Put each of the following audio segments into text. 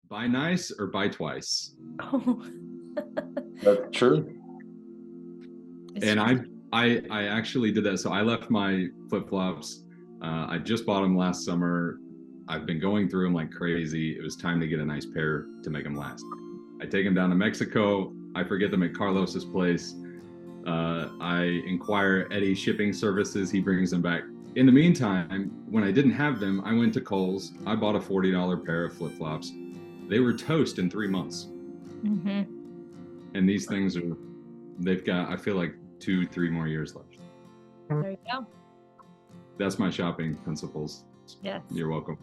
buy nice or buy twice. Oh, That's true. And I actually did that. So I left my flip-flops. I just bought them last summer. I've been going through them like crazy. It was time to get a nice pair to make them last. I take them down to Mexico. I forget them at Carlos's place. I inquire Eddie Shipping Services. He brings them back. In the meantime, when I didn't have them, I went to Kohl's. I bought a $40 pair of flip-flops. They were toast in 3 months. mm-hmm. And these things they've got, I feel like 2-3 more years left. There you go. That's my shopping principles. Yes. You're welcome.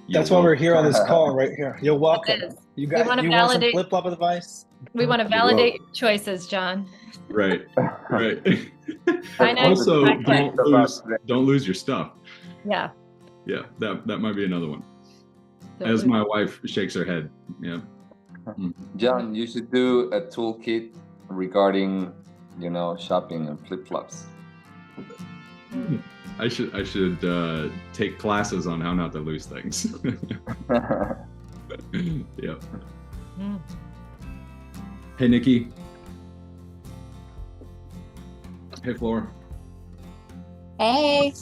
That's why we're here on this call right here. You're welcome. It is. You We wanna want some validate- flip-flop advice? We want to validate your choices, John. Right. I know. Also, Okay. don't lose your stuff. Yeah. Yeah, that might be another one. Don't As lose- my wife shakes her head. Yeah. John, you should do a toolkit regarding, shopping and flip-flops. I should take classes on how not to lose things. Yeah. Mm. Hey, Nikki. Hey, Flora. Hey.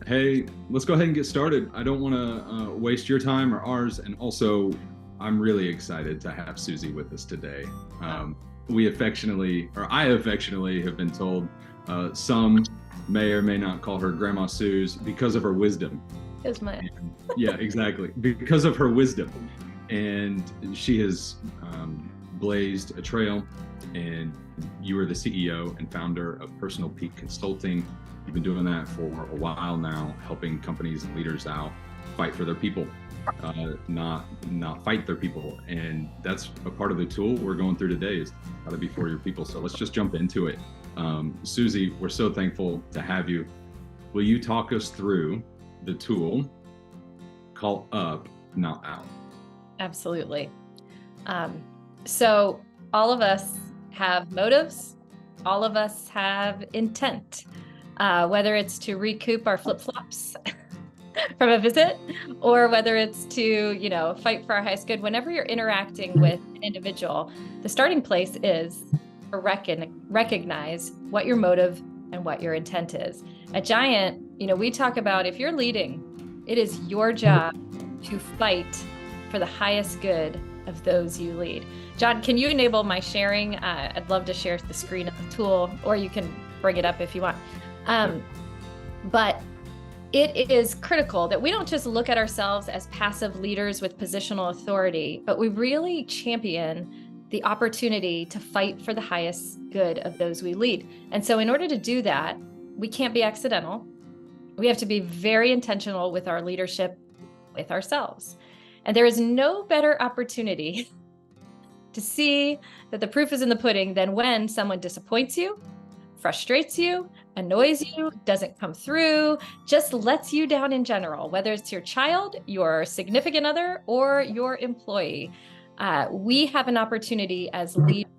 Hey, let's go ahead and get started. I don't want to waste your time or ours. And also, I'm really excited to have Suzi with us today. I affectionately have been told some may or may not call her Grandma Suze because of her wisdom. Here's my. Yeah, exactly. Because of her wisdom. And she has blazed a trail, and you are the CEO and founder of Personal Peak Consulting. You've been doing that for a while now, helping companies and leaders out fight for their people, not fight their people. And that's a part of the tool we're going through today is how to be for your people. So let's just jump into it. Suzi, we're so thankful to have you. Will you talk us through the tool Call Up, Not Out? Absolutely. So all of us have motives. All of us have intent, whether it's to recoup our flip-flops from a visit, or whether it's to, fight for our highest good. Whenever you're interacting with an individual, the starting place is to recognize what your motive and what your intent is. At Giant, we talk about if you're leading, it is your job to fight for the highest good of those you lead. John, can you enable my sharing? I'd love to share the screen of the tool, or you can bring it up if you want. But it is critical that we don't just look at ourselves as passive leaders with positional authority, but we really champion the opportunity to fight for the highest good of those we lead. And so in order to do that, we can't be accidental. We have to be very intentional with our leadership, with ourselves. And there is no better opportunity to see that the proof is in the pudding than when someone disappoints you, frustrates you, annoys you, doesn't come through, just lets you down in general, whether it's your child, your significant other, or your employee. We have an opportunity as leaders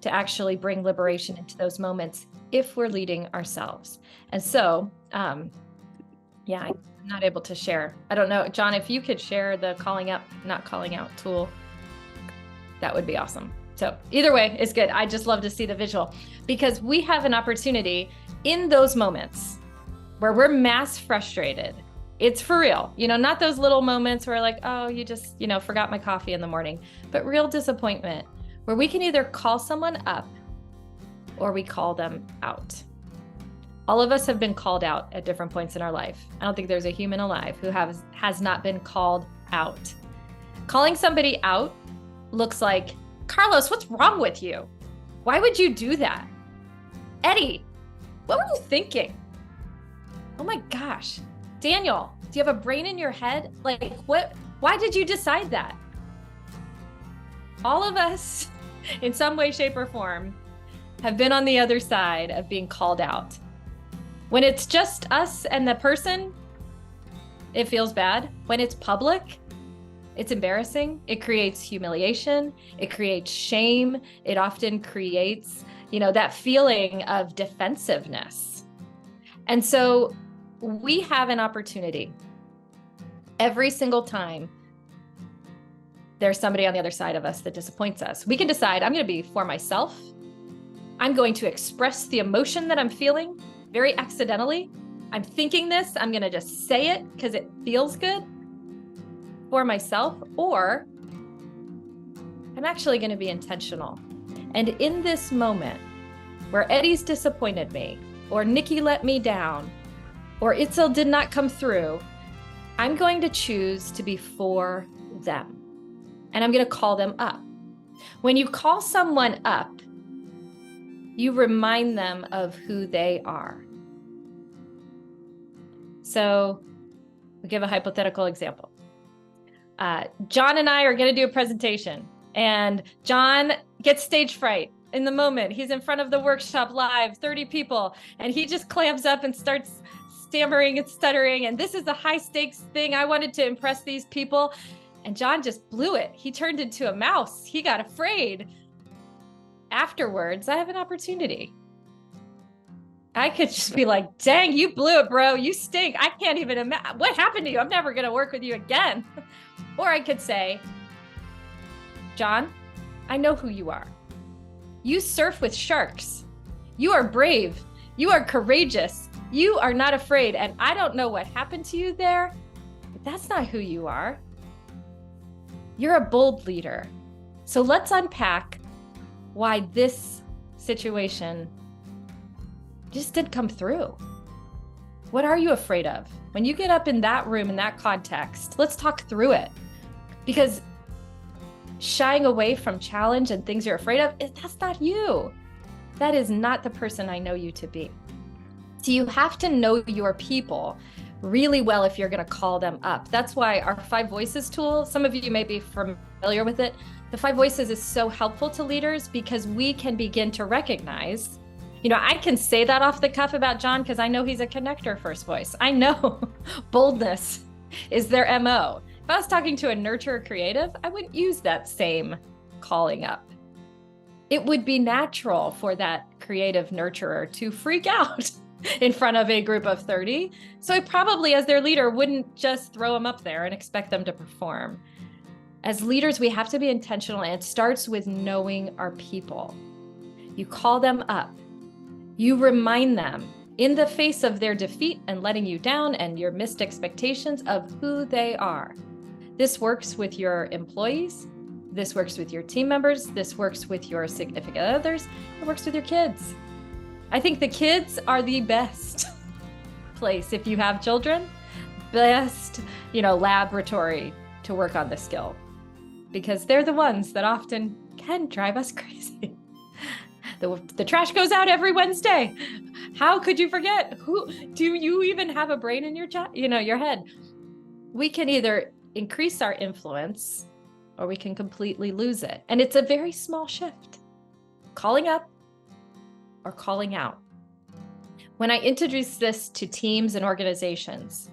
to actually bring liberation into those moments if we're leading ourselves. And so, I'm not able to share. I don't know, John, if you could share the calling up, not calling out tool, that would be awesome. So either way, it's good. I just love to see the visual because we have an opportunity in those moments where we're mass frustrated. It's for real, not those little moments where like, oh, you just, forgot my coffee in the morning, but real disappointment where we can either call someone up or we call them out. All of us have been called out at different points in our life. I don't think there's a human alive who has not been called out. Calling somebody out looks like, Carlos, what's wrong with you? Why would you do that? Eddie, what were you thinking? Oh my gosh. Daniel, do you have a brain in your head? Like, why did you decide that? All of us, in some way, shape, or form, have been on the other side of being called out. When it's just us and the person, it feels bad. When it's public, it's embarrassing. It creates humiliation. It creates shame. It often creates, that feeling of defensiveness. And so we have an opportunity every single time there's somebody on the other side of us that disappoints us. We can decide, I'm going to be for myself. I'm going to express the emotion that I'm feeling very accidentally. I'm thinking this, I'm going to just say it because it feels good for myself, or I'm actually going to be intentional. And in this moment where Eddie's disappointed me, or Nikki let me down, or Itzel did not come through, I'm going to choose to be for them. And I'm going to call them up. When you call someone up, you remind them of who they are. So we'll give a hypothetical example. John and I are going to do a presentation, and John gets stage fright in the moment. He's in front of the workshop live, 30 people, and he just clams up and starts stammering and stuttering. And this is a high stakes thing. I wanted to impress these people. And John just blew it. He turned into a mouse. He got afraid. Afterwards, I have an opportunity. I could just be like, dang, you blew it, bro. You stink. I can't even imagine. What happened to you? I'm never going to work with you again. Or I could say, John, I know who you are. You surf with sharks. You are brave. You are courageous. You are not afraid. And I don't know what happened to you there, but that's not who you are. You're a bold leader. So let's unpack why this situation just did come through. What are you afraid of? When you get up in that room, in that context, let's talk through it. Because shying away from challenge and things you're afraid of, that's not you. That is not the person I know you to be. So you have to know your people really well if you're going to call them up. That's why our 5 Voices tool, some of you may be familiar with it. The 5 Voices is so helpful to leaders because we can begin to recognize, I can say that off the cuff about John because I know he's a connector first voice. I know boldness is their MO. If I was talking to a nurturer creative, I wouldn't use that same calling up. It would be natural for that creative nurturer to freak out in front of a group of 30. So I probably, as their leader, wouldn't just throw them up there and expect them to perform. As leaders, we have to be intentional, and it starts with knowing our people. You call them up. You remind them in the face of their defeat and letting you down and your missed expectations of who they are. This works with your employees. This works with your team members. This works with your significant others. It works with your kids. I think the kids are the best place, if you have children, best, laboratory to work on this skill, because they're the ones that often can drive us crazy. The trash goes out every Wednesday. How could you forget? Do you even have a brain in your head? We can either increase our influence or we can completely lose it. And it's a very small shift. Calling up or calling out. When I introduce this to teams and organizations,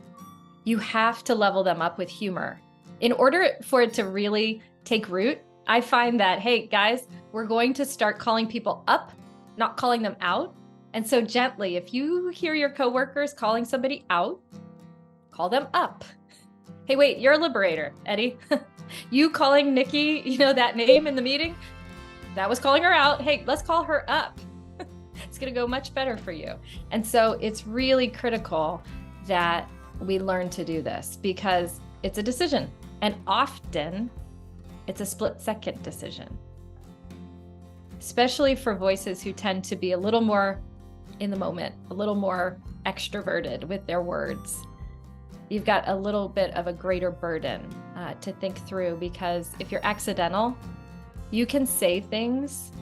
you have to level them up with humor. In order for it to really take root, I find that, hey, guys, we're going to start calling people up, not calling them out. And so gently, if you hear your coworkers calling somebody out, call them up. Hey, wait, you're a liberator, Eddie. You calling Nikki, that name in the meeting, that was calling her out. Hey, let's call her up. It's going to go much better for you. And so it's really critical that we learn to do this because it's a decision. And often it's a split-second decision, especially for voices who tend to be a little more in the moment, a little more extroverted with their words. You've got a little bit of a greater burden to think through, because if you're accidental, you can say things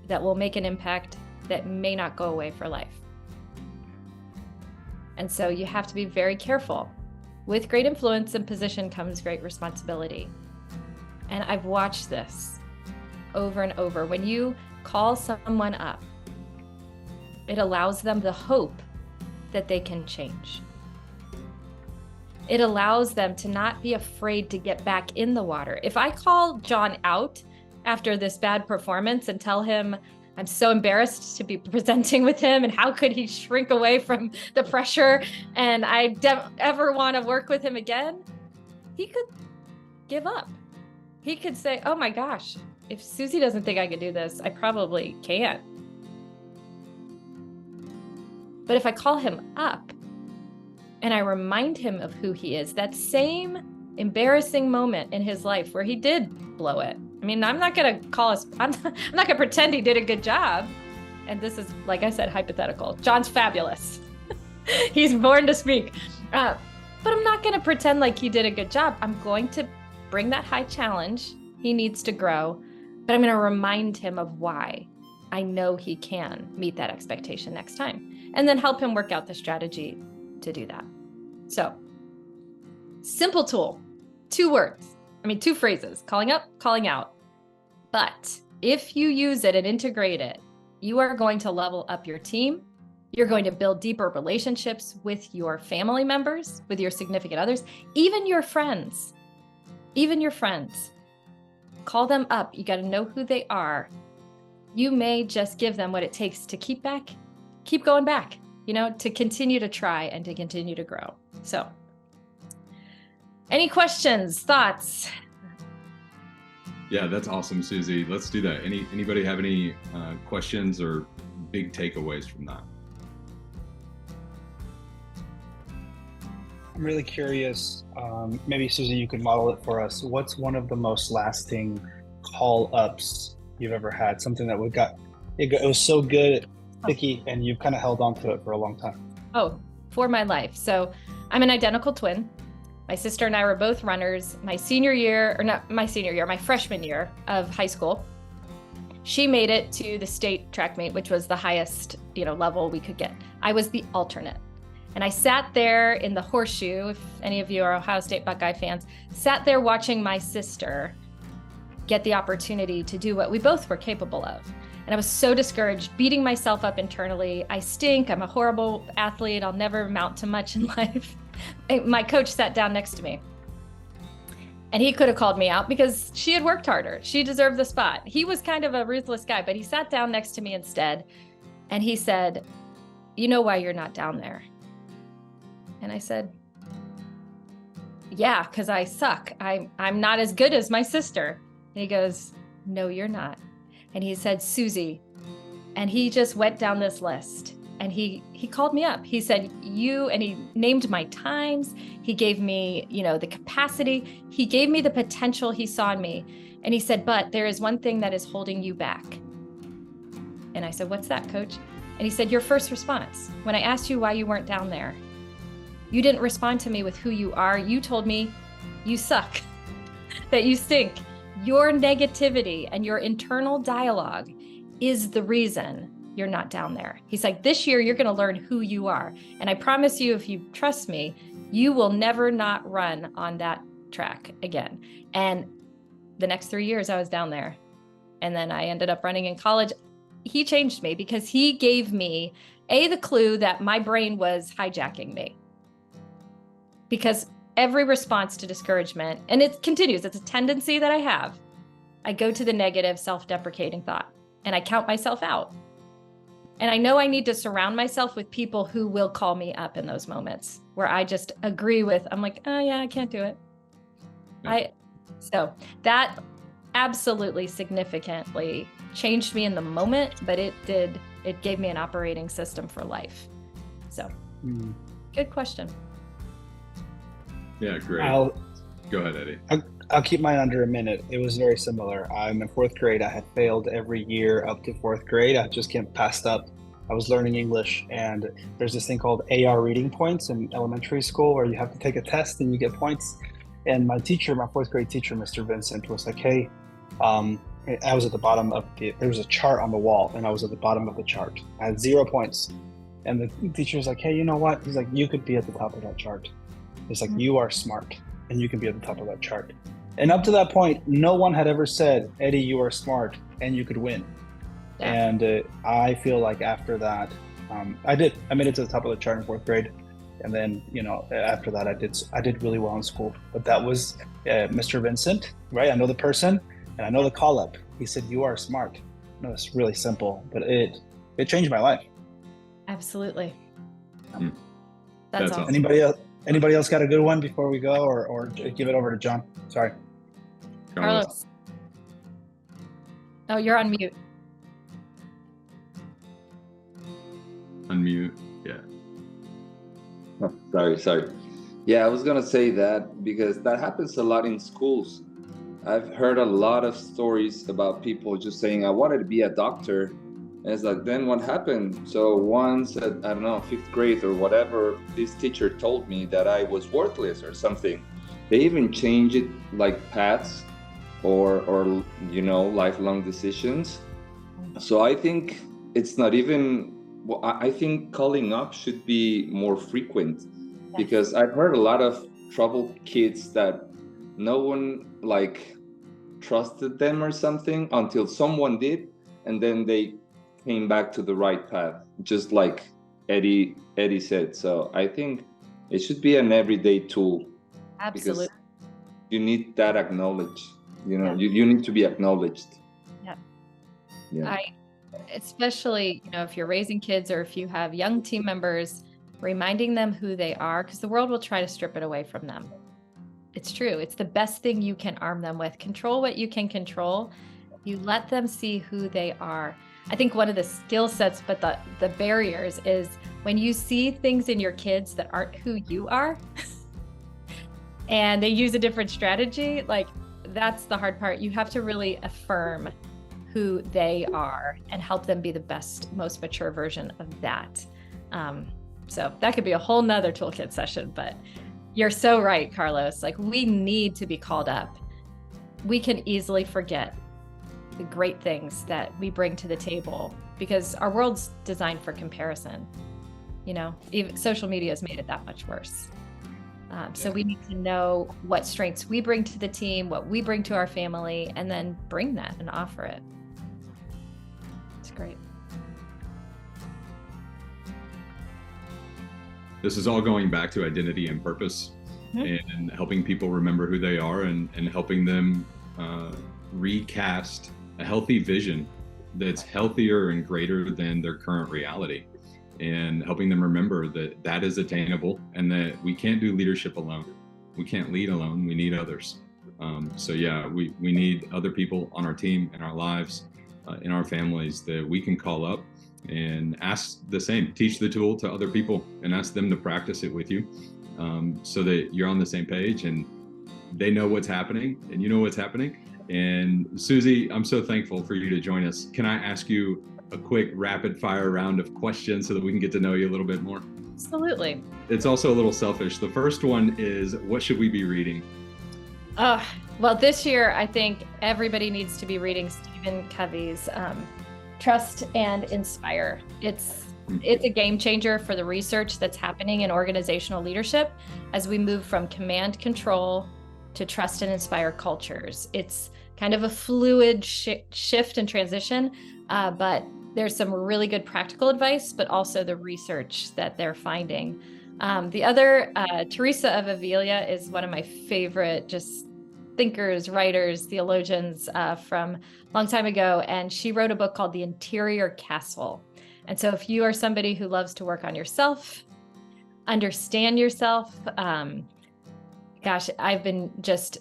that will make an impact that may not go away for life. And so you have to be very careful. With great influence and position comes great responsibility. And I've watched this over and over. When you call someone up, it allows them the hope that they can change. It allows them to not be afraid to get back in the water. If I call John out after this bad performance and tell him I'm so embarrassed to be presenting with him and how could he shrink away from the pressure and I don't ever want to work with him again, he could give up. He could say, oh my gosh, if Susie doesn't think I can do this, I probably can't. But if I call him up and I remind him of who he is, that same embarrassing moment in his life where he did blow it. I mean, I'm not going to pretend he did a good job. And this is, like I said, hypothetical. John's fabulous. He's born to speak. But I'm not going to pretend like he did a good job. I'm going to bring that high challenge. He needs to grow, but I'm going to remind him of why I know he can meet that expectation next time, and then help him work out the strategy to do that. So, simple tool, 2 phrases, calling up, calling out. But if you use it and integrate it, you are going to level up your team. You're going to build deeper relationships with your family members, with your significant others, even your friends. Call them up. You got to know who they are. You may just give them what it takes to keep going back, to continue to try and to continue to grow. So, any questions, thoughts? Yeah, that's awesome, Suzi. Let's do that. Anybody have any questions or big takeaways from that? I'm really curious. Maybe Suzi, you could model it for us. What's one of the most lasting call ups you've ever had? Something that it was so good, sticky, and you've kind of held on to it for a long time. Oh, for my life. So I'm an identical twin. My sister and I were both runners. My freshman year of high school, she made it to the state track meet, which was the highest, level we could get. I was the alternate. And I sat there in the horseshoe, if any of you are Ohio State Buckeye fans, sat there watching my sister get the opportunity to do what we both were capable of. And I was so discouraged, beating myself up internally. I stink. I'm a horrible athlete. I'll never amount to much in life. My coach sat down next to me. And he could have called me out because she had worked harder. She deserved the spot. He was kind of a ruthless guy, but he sat down next to me instead. And he said, "You know why you're not down there?" And I said, "Yeah, because I suck. I'm not as good as my sister." And he goes, "No, you're not." And he said, "Suzi." And he just went down this list. And he called me up. He said, and he named my times. He gave me, the capacity. He gave me the potential he saw in me. And he said, "But there is one thing that is holding you back." And I said, "What's that, coach?" And he said, "Your first response. When I asked you why you weren't down there, you didn't respond to me with who you are. You told me you suck, that you stink. Your negativity and your internal dialogue is the reason you're not down there." He's like, "This year, you're going to learn who you are. And I promise you, if you trust me, you will never not run on that track again." And the next 3 years I was down there. And then I ended up running in college. He changed me because he gave me the clue that my brain was hijacking me. Because every response to discouragement, and it continues, it's a tendency that I have. I go to the negative, self-deprecating thought, and I count myself out. And I know I need to surround myself with people who will call me up in those moments where I just agree with, I'm like, "Oh yeah, I can't do it." So that absolutely significantly changed me in the moment, but it gave me an operating system for life. So good question. Yeah, great. Go ahead, Eddie. I'll keep mine under a minute. It was very similar. I'm in 4th grade. I had failed every year up to 4th grade. I just passed up. I was learning English, and there's this thing called AR reading points in elementary school where you have to take a test and you get points. And my teacher, my 4th grade teacher, Mr. Vincent, was like, "Hey," I was at the bottom of there was a chart on the wall, and I was at the bottom of the chart. I had 0 points. And the teacher was like, "Hey, you know what?" He's like, "You could be at the top of that chart." He's like, "You are smart, and you can be at the top of that chart." And up to that point, no one had ever said, "Eddie, you are smart and you could win." Yeah. And I feel like after that, I made it to the top of the chart in 4th grade. And then, after that, I did really well in school. But that was Mr. Vincent, right? I know the person and I know the call up. He said, "You are smart." No, it's really simple, but it changed my life. Absolutely. That's awesome. Anybody else got a good one before we go, or give it over to John? Sorry. Carlos. Oh, you're on mute. Unmute. Yeah. Oh, sorry. Yeah, I was gonna say that because that happens a lot in schools. I've heard a lot of stories about people just saying, I wanted to be a doctor. And it's like, then what happened? So once at, I don't know, 5th grade or whatever, this teacher told me that I was worthless or something. They even change it like paths or lifelong decisions. So I think it's not even, well, I think calling up should be more frequent because I've heard a lot of troubled kids that no one trusted them or something until someone did, and then they came back to the right path, just like Eddie said. So I think it should be an everyday tool. Absolutely. Because you need that acknowledged. You need to be acknowledged. Yeah. Especially, if you're raising kids or if you have young team members, reminding them who they are, because the world will try to strip it away from them. It's true. It's the best thing you can arm them with. Control what you can control. You let them see who they are. I think one of the skill sets, but the barriers is when you see things in your kids that aren't who you are and they use a different strategy, that's the hard part. You have to really affirm who they are and help them be the best, most mature version of that. So that could be a whole nother toolkit session, but you're so right, Carlos. We need to be called up. We can easily forget the great things that we bring to the table because our world's designed for comparison. Even social media has made it that much worse. So we need to know what strengths we bring to the team, what we bring to our family, and then bring that and offer it. It's great. This is all going back to identity and purpose, and helping people remember who they are and helping them recast a healthy vision that's healthier and greater than their current reality, and helping them remember that that is attainable and that we can't do leadership alone. We can't lead alone. We need others. We need other people on our team, in our lives, in our families that we can call up and ask the same, teach the tool to other people and ask them to practice it with you, so that you're on the same page and they know what's happening and you know what's happening. And Suzi, I'm so thankful for you to join us. Can I ask you a quick rapid fire round of questions so that we can get to know you a little bit more? Absolutely. It's also a little selfish. The first one is, what should we be reading? Well, this year, I think everybody needs to be reading Stephen Covey's Trust and Inspire. It's a game changer for the research that's happening in organizational leadership as we move from command control to trust and inspire cultures. It's kind of a fluid shift and transition, but there's some really good practical advice, but also the research that they're finding. The other, Teresa of Avila is one of my favorite just thinkers, writers, theologians from a long time ago. And she wrote a book called The Interior Castle. And so if you are somebody who loves to work on yourself, understand yourself, I've been just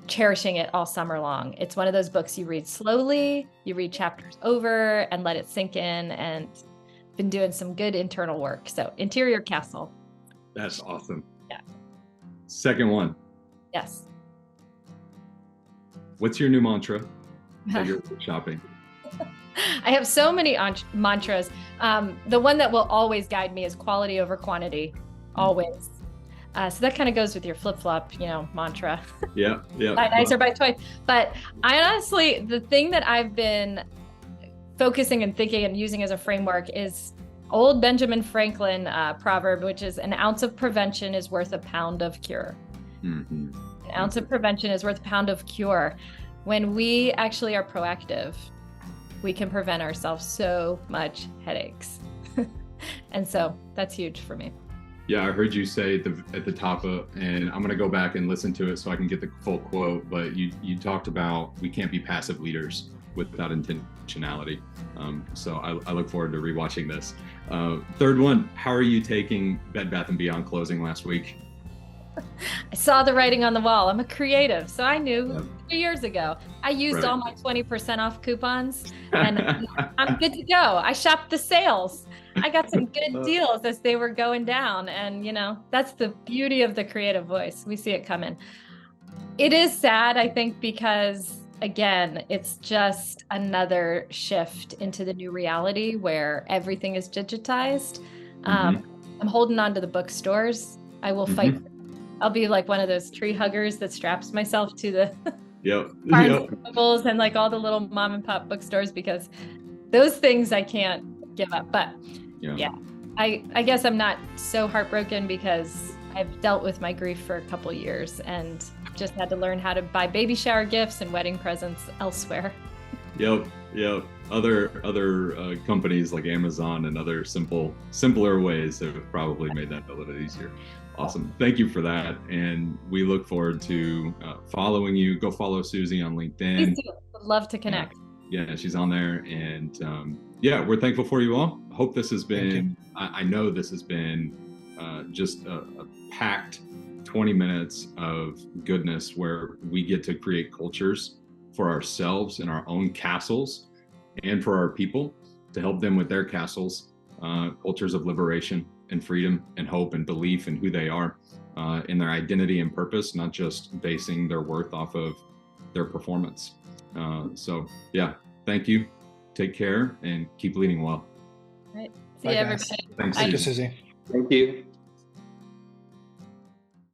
cherishing it all summer long. It's one of those books you read slowly, you read chapters over and let it sink in, and been doing some good internal work. So Interior Castle. That's awesome. Yeah. Second one. Yes. What's your new mantra that you're shopping? I have so many mantras. The one that will always guide me is quality over quantity, always. So that kind of goes with your flip-flop, mantra. Yeah. Buy nice or buy twice. But I honestly, the thing that I've been focusing and thinking and using as a framework is old Benjamin Franklin proverb, which is an ounce of prevention is worth a pound of cure. Mm-hmm. An ounce of prevention is worth a pound of cure. When we actually are proactive, we can prevent ourselves so much headaches. And so that's huge for me. Yeah, I heard you say at the top and I'm going to go back and listen to it so I can get the full quote, but you talked about we can't be passive leaders without intentionality. So I look forward to rewatching this. Third one, how are you taking Bed Bath & Beyond closing last week? I saw the writing on the wall. I'm a creative, so I knew Yeah. 3 years ago. I used Right. all my 20% off coupons, and I'm good to go. I shopped the sales. I got some good deals as they were going down, and that's the beauty of the creative voice. We see it coming. It is sad, I think, because again, it's just another shift into the new reality where everything is digitized. I'm holding on to the bookstores. I will fight. I'll be like one of those tree huggers that straps myself to the Yep. Barnes Yep. and Nobles and like all the little mom and pop bookstores, because those things I can't give up. But yeah, I guess I'm not so heartbroken because I've dealt with my grief for a couple years and just had to learn how to buy baby shower gifts and wedding presents elsewhere. Yep. Other companies like Amazon and other simpler ways have probably made that a little easier. Awesome. Thank you for that. And we look forward to following you. Go follow Suzi on LinkedIn. Please do. Would love to connect. Yeah, she's on there. And we're thankful for you all. Hope this has been, I know this has been just a packed 20 minutes of goodness where we get to create cultures for ourselves in our own castles and for our people to help them with their castles, cultures of liberation and freedom and hope and belief in who they are, in their identity and purpose, not just basing their worth off of their performance. Thank you. Take care and keep leading well. All right. See Bye, you, guys. everybody. Thanks, Bye. Thank you, Suzi. Suzi. Thank you.